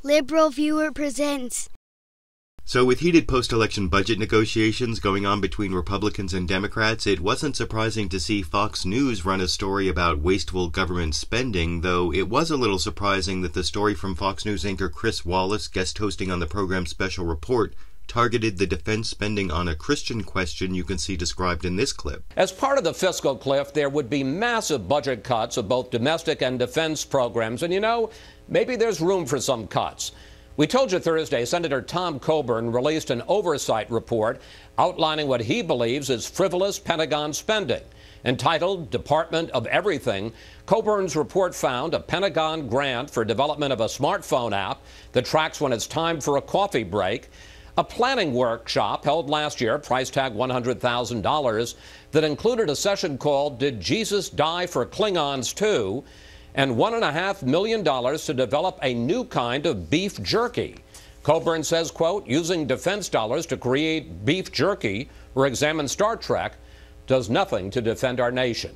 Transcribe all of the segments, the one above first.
LiberalViewer presents. So with heated post-election budget negotiations going on between Republicans and Democrats, it wasn't surprising to see Fox News run a story about wasteful government spending, though it was a little surprising that the story from Fox News anchor Chris Wallace, guest hosting on the program's Special Report, targeted the defense spending on a Christian question you can see described in this clip. As part of the fiscal cliff, there would be massive budget cuts of both domestic and defense programs, and maybe there's room for some cuts. We told you Thursday Senator Tom Coburn released an oversight report outlining what he believes is frivolous Pentagon spending. Entitled Department of Everything, Coburn's report found a Pentagon grant for development of a smartphone app that tracks when it's time for a coffee break, a planning workshop held last year, price tag $100,000, that included a session called Did Jesus Die for Klingons Too?, and $1.5 million to develop a new kind of beef jerky. Coburn says, quote, using defense dollars to create beef jerky or examine Star Trek does nothing to defend our nation.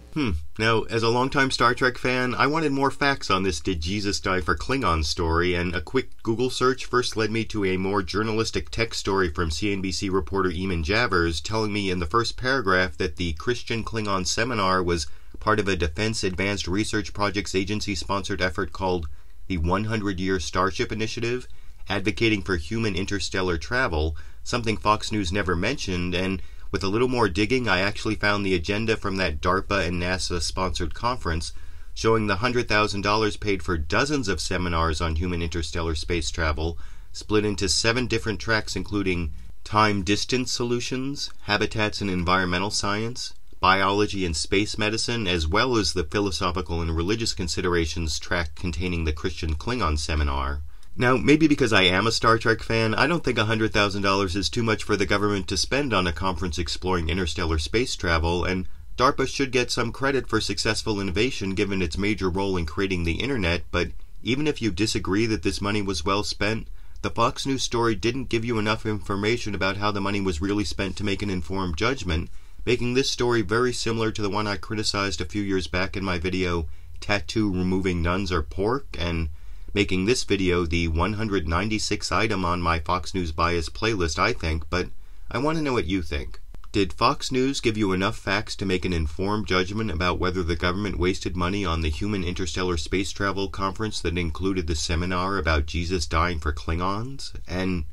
Now, as a longtime Star Trek fan, I wanted more facts on this Did Jesus Die for Klingons story, and a quick Google search first led me to a more journalistic text story from CNBC reporter Eamon Javers telling me in the first paragraph that the Christian Klingon seminar was part of a Defense Advanced Research Projects Agency-sponsored effort called the 100-Year Starship Initiative, advocating for human interstellar travel, something Fox News never mentioned, and with a little more digging, I actually found the agenda from that DARPA and NASA-sponsored conference, showing the $100,000 paid for dozens of seminars on human interstellar space travel, split into 7 different tracks including time-distance solutions, habitats and environmental science, biology and space medicine, as well as the philosophical and religious considerations track containing the Christian Klingon seminar. Now, maybe because I am a Star Trek fan, I don't think $100,000 is too much for the government to spend on a conference exploring interstellar space travel, and DARPA should get some credit for successful innovation given its major role in creating the internet, but even if you disagree that this money was well spent, the Fox News story didn't give you enough information about how the money was really spent to make an informed judgment, making this story very similar to the one I criticized a few years back in my video, Tattoo Removing Nuns Are Pork, and making this video the 196th item on my Fox News bias playlist, I think, but I want to know what you think. Did Fox News give you enough facts to make an informed judgment about whether the government wasted money on the Human Interstellar Space Travel Conference that included the seminar about Jesus dying for Klingons? And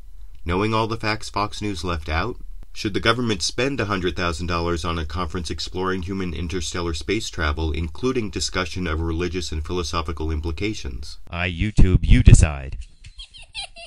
knowing all the facts Fox News left out, should the government spend $100,000 on a conference exploring human interstellar space travel, including discussion of religious and philosophical implications? YouTube, you decide.